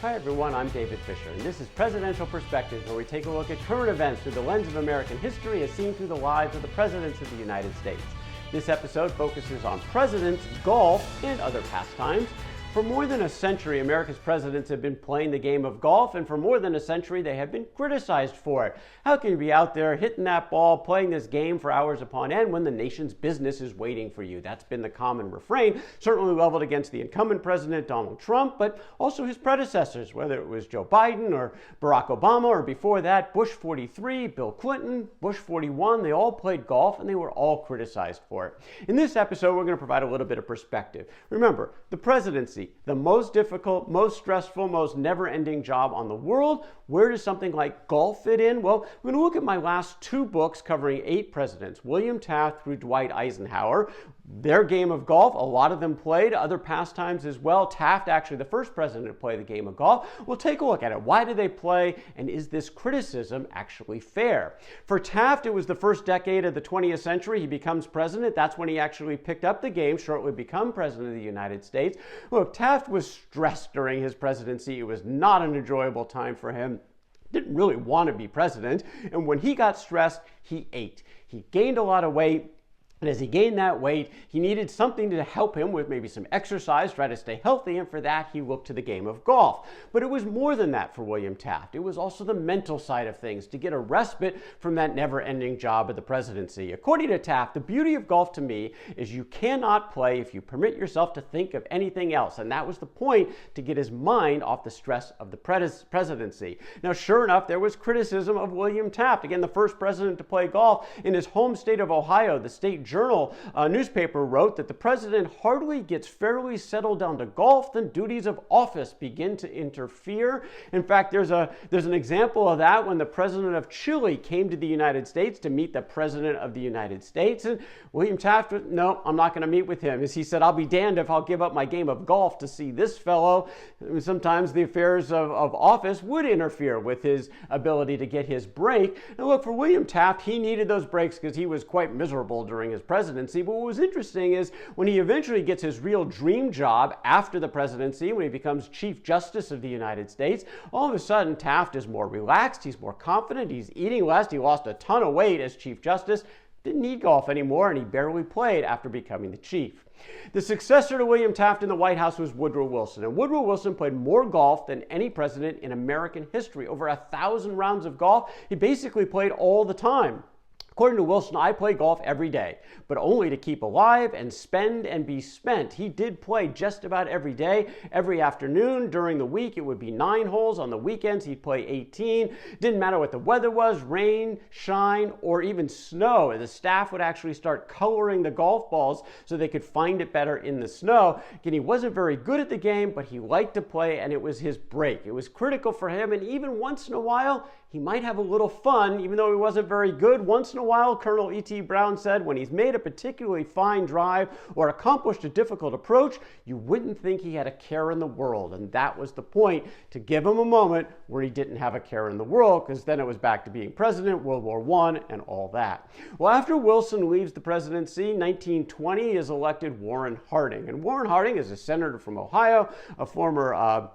Hi everyone, I'm David Fisher, and this is Presidential Perspectives, where we take a look at current events through the lens of American history as seen through the lives of the presidents of the United States. This episode focuses on presidents, golf, and other pastimes. For more than a century, America's presidents have been playing the game of golf, and for more than a century, they have been criticized for it. How can you be out there hitting that ball, playing this game for hours upon end when the nation's business is waiting for you? That's been the common refrain, certainly leveled against the incumbent president, Donald Trump, but also his predecessors, whether it was Joe Biden or Barack Obama, or before that, Bush 43, Bill Clinton, Bush 41. They all played golf, and they were all criticized for it. In this episode, we're going to provide a little bit of perspective. Remember, the presidency, the most difficult, most stressful, most never-ending job on the world. Where does something like golf fit in? Well, we're going to look at my last two books covering 8 presidents, William Taft through Dwight Eisenhower. Their game of golf, a lot of them played, other pastimes as well. Taft, actually the first president to play the game of golf. We'll take a look at it. Why did they play, and is this criticism actually fair? For Taft, it was the first decade of the 20th century. He becomes president. That's when he actually picked up the game, shortly become president of the United States. Look, Taft was stressed during his presidency. It was not an enjoyable time for him. Didn't really want to be president. And when he got stressed, he ate. He gained a lot of weight. And as he gained that weight, he needed something to help him with maybe some exercise, try to stay healthy, and for that he looked to the game of golf. But it was more than that for William Taft. It was also the mental side of things, to get a respite from that never-ending job of the presidency. According to Taft, the beauty of golf to me is you cannot play if you permit yourself to think of anything else. And that was the point, to get his mind off the stress of the presidency. Now, sure enough, there was criticism of William Taft. Again, the first president to play golf in his home state of Ohio. The State Journal newspaper wrote that the president hardly gets fairly settled down to golf, then duties of office begin to interfere. In fact, there's an example of that when the president of Chile came to the United States to meet the president of the United States, and William Taft, no, I'm not going to meet with him. As he said, I'll be damned if I'll give up my game of golf to see this fellow. Sometimes the affairs of office would interfere with his ability to get his break. Now look, for William Taft, he needed those breaks because he was quite miserable during his presidency. But what was interesting is when he eventually gets his real dream job after the presidency, when he becomes Chief Justice of the United States, all of a sudden Taft is more relaxed, he's more confident, he's eating less, he lost a ton of weight as Chief Justice, didn't need golf anymore, and he barely played after becoming the chief. The successor to William Taft in the White House was Woodrow Wilson, and Woodrow Wilson played more golf than any president in American history. Over 1,000 rounds of golf. He basically played all the time. According to Wilson, I play golf every day, but only to keep alive and spend and be spent. He did play just about every day, every afternoon. During the week, it would be 9 holes. On the weekends, he'd play 18. Didn't matter what the weather was, rain, shine, or even snow. The staff would actually start coloring the golf balls so they could find it better in the snow. Again, he wasn't very good at the game, but he liked to play, and it was his break. It was critical for him, and even once in a while, he might have a little fun, even though he wasn't very good. Once in a while, Colonel E.T. Brown said, when he's made a particularly fine drive or accomplished a difficult approach, you wouldn't think he had a care in the world. And that was the point, to give him a moment where he didn't have a care in the world, because then it was back to being president, World War I, and all that. Well, after Wilson leaves the presidency, 1920 is elected Warren Harding. And Warren Harding is a senator from Ohio, a former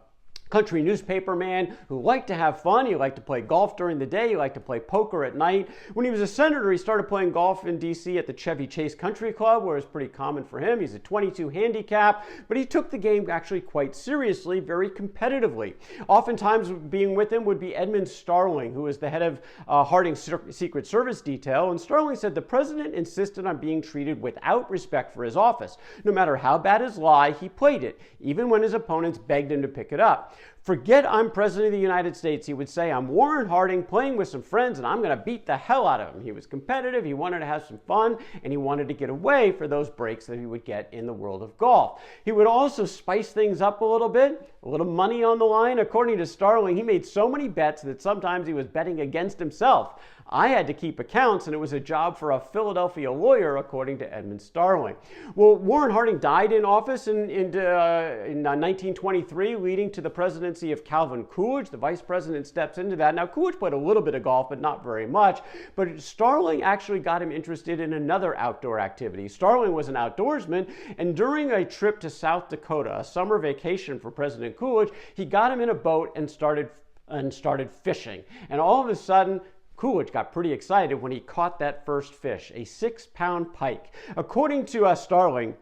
country newspaper man who liked to have fun. He liked to play golf during the day. He liked to play poker at night. When he was a senator, he started playing golf in D.C. at the Chevy Chase Country Club, where it was pretty common for him. He's a 22 handicap, but he took the game actually quite seriously, very competitively. Oftentimes being with him would be Edmund Starling, who was the head of Harding's Secret Service detail. And Starling said the president insisted on being treated without respect for his office. No matter how bad his lie, he played it, even when his opponents begged him to pick it up. Forget I'm president of the United States, he would say. I'm Warren Harding playing with some friends, and I'm going to beat the hell out of him. He was competitive, he wanted to have some fun, and he wanted to get away for those breaks that he would get in the world of golf. He would also spice things up a little money on the line. According to Starling, he made so many bets that sometimes he was betting against himself. I had to keep accounts, and it was a job for a Philadelphia lawyer, according to Edmund Starling. Well, Warren Harding died in office in 1923, leading to the presidency of Calvin Coolidge. The vice president steps into that. Now, Coolidge played a little bit of golf, but not very much. But Starling actually got him interested in another outdoor activity. Starling was an outdoorsman, and during a trip to South Dakota, a summer vacation for President President Coolidge, he got him in a boat and started fishing. And all of a sudden, Coolidge got pretty excited when he caught that first fish, a 6-pound pike. According to Starling,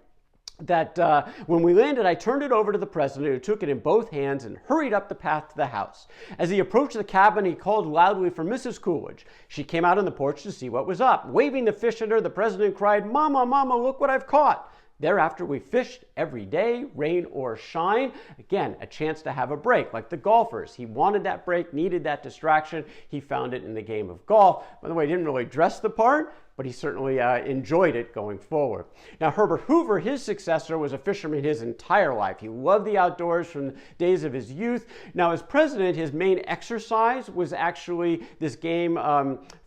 that when we landed, I turned it over to the president, who took it in both hands and hurried up the path to the house. As he approached the cabin, he called loudly for Mrs. Coolidge. She came out on the porch to see what was up. Waving the fish at her, the president cried, "Mama, Mama, look what I've caught." Thereafter, we fished every day, rain or shine. Again, a chance to have a break, like the golfers. He wanted that break, needed that distraction. He found it in the game of golf. By the way, he didn't really dress the part, but he certainly enjoyed it going forward. Now, Herbert Hoover, his successor, was a fisherman his entire life. He loved the outdoors from the days of his youth. Now, as president, his main exercise was actually this game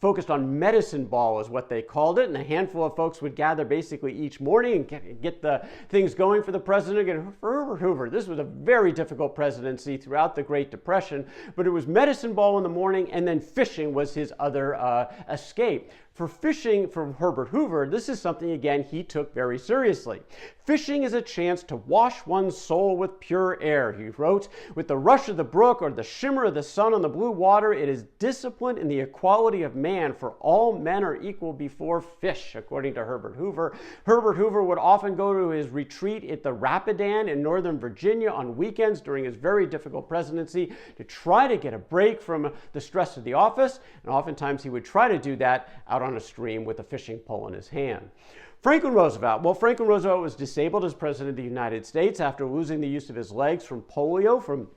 focused on medicine ball, is what they called it, and a handful of folks would gather basically each morning and get the things going for the president. And for Herbert Hoover, this was a very difficult presidency throughout the Great Depression, but it was medicine ball in the morning, and then fishing was his other escape. For fishing, for Herbert Hoover, this is something, again, he took very seriously. Fishing is a chance to wash one's soul with pure air, he wrote. With the rush of the brook or the shimmer of the sun on the blue water, it is discipline in the equality of man, for all men are equal before fish, according to Herbert Hoover. Herbert Hoover would often go to his retreat at the Rapidan in Northern Virginia on weekends during his very difficult presidency to try to get a break from the stress of the office, and oftentimes he would try to do that out on a stream with a fishing pole in his hand. Franklin Roosevelt. Well, Franklin Roosevelt was disabled as President of the United States after losing the use of his legs from polio from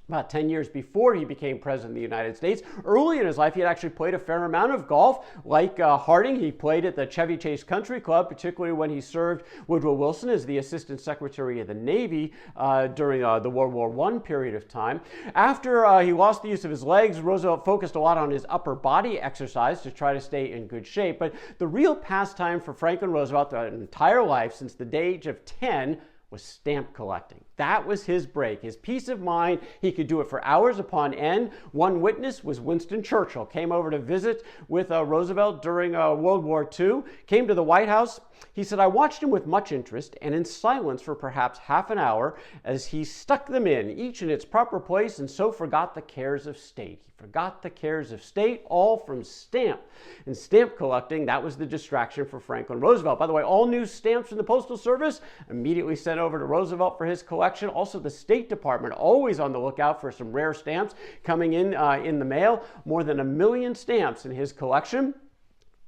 about 10 years before he became president of the United States. Early in his life, he had actually played a fair amount of golf. Like Harding, he played at the Chevy Chase Country Club, particularly when he served Woodrow Wilson as the Assistant Secretary of the Navy during the World War I period of time. After he lost the use of his legs, Roosevelt focused a lot on his upper body exercise to try to stay in good shape. But the real pastime for Franklin Roosevelt throughout his entire life, since the age of 10, was stamp collecting. That was his break, his peace of mind. He could do it for hours upon end. One witness was Winston Churchill, came over to visit with Roosevelt during World War II, came to the White House. He said, "I watched him with much interest and in silence for perhaps half an hour as he stuck them in, each in its proper place, and so forgot the cares of state." He forgot the cares of state, all from stamp. And stamp collecting, that was the distraction for Franklin Roosevelt. By the way, all new stamps from the Postal Service immediately sent over to Roosevelt for his collection. Also, the State Department, always on the lookout for some rare stamps coming in the mail. More than 1 million stamps in his collection.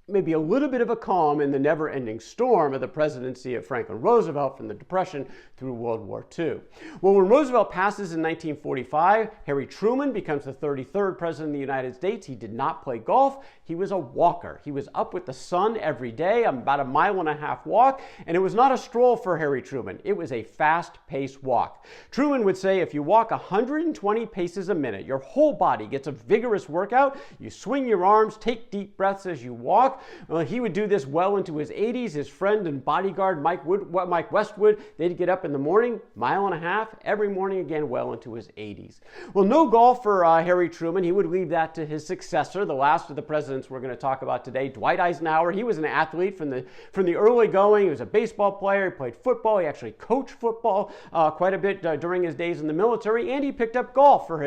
Maybe a little bit of a calm in the never-ending storm of the presidency of Franklin Roosevelt from the Depression through World War II. Well, when Roosevelt passes in 1945, Harry Truman becomes the 33rd president of the United States. He did not play golf. He was a walker. He was up with the sun every day, about 1.5 mile walk, and it was not a stroll for Harry Truman. It was a fast-paced walk. Truman would say if you walk 120 paces a minute, your whole body gets a vigorous workout. You swing your arms, take deep breaths as you walk. Well, he would do this well into his 80s. His friend and bodyguard, Mike Westwood, they'd get up in the morning, 1.5 miles, every morning again, well into his 80s. Well, no golf for Harry Truman. He would leave that to his successor, the last of the presidents we're going to talk about today, Dwight Eisenhower. He was an athlete from the early going. He was a baseball player. He played football. He actually coached football quite a bit during his days in the military, and he picked up golf for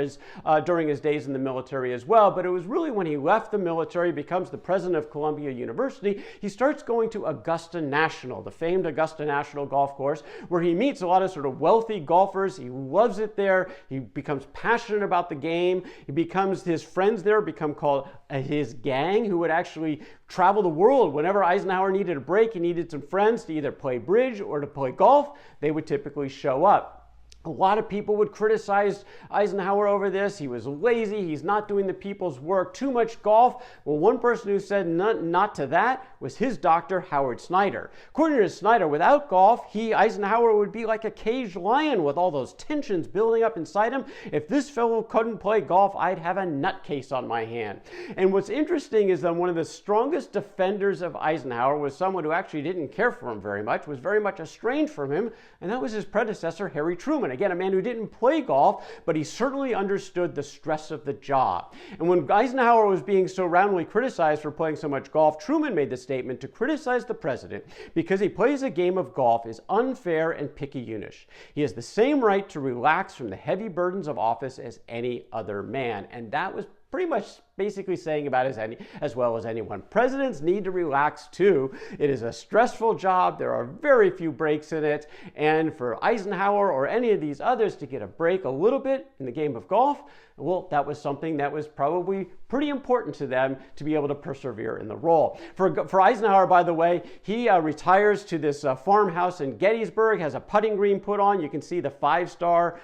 during his days in the military as well. But it was really when he left the military, becomes the president of Columbia University, he starts going to Augusta National, the famed Augusta National golf course, where he meets a lot of sort of wealthy golfers. He loves it there. He becomes passionate about the game. His friends there become called his gang, who would actually travel the world. Whenever Eisenhower needed a break, he needed some friends to either play bridge or to play golf, they would typically show up. A lot of people would criticize Eisenhower over this. He was lazy. He's not doing the people's work. Too much golf. Well, one person who said not to that was his doctor, Howard Snyder. According to Snyder, without golf, Eisenhower would be like a caged lion with all those tensions building up inside him. If this fellow couldn't play golf, I'd have a nutcase on my hand. And what's interesting is that one of the strongest defenders of Eisenhower was someone who actually didn't care for him very much, was very much estranged from him, and that was his predecessor, Harry Truman. Again, a man who didn't play golf, but he certainly understood the stress of the job. And when Eisenhower was being so roundly criticized for playing so much golf, Truman made the statement to criticize the president because he plays a game of golf is unfair and picky-unish. He has the same right to relax from the heavy burdens of office as any other man. And that was pretty much basically saying about as well as anyone. Presidents need to relax too. It is a stressful job. There are very few breaks in it. And for Eisenhower or any of these others to get a break a little bit in the game of golf, well, that was something that was probably pretty important to them to be able to persevere in the role. For Eisenhower, by the way, he retires to this farmhouse in Gettysburg, has a putting green put on. You can see the 5-star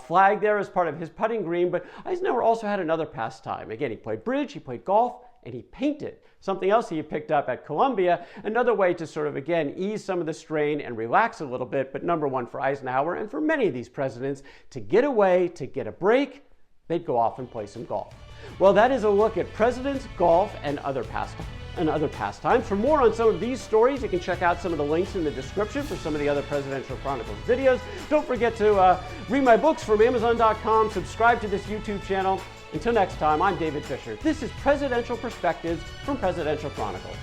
flag there as part of his putting green. But Eisenhower also had another pastime. Again, he played bridge, he played golf, and he painted. Something else he picked up at Columbia, another way to sort of, again, ease some of the strain and relax a little bit. But number one for Eisenhower and for many of these presidents, to get away, to get a break, they'd go off and play some golf. Well, that is a look at presidents, golf, and other pastimes. For more on some of these stories, you can check out some of the links in the description for some of the other Presidential Chronicles videos. Don't forget to read my books from Amazon.com, subscribe to this YouTube channel. Until next time, I'm David Fisher. This is Presidential Perspectives from Presidential Chronicles.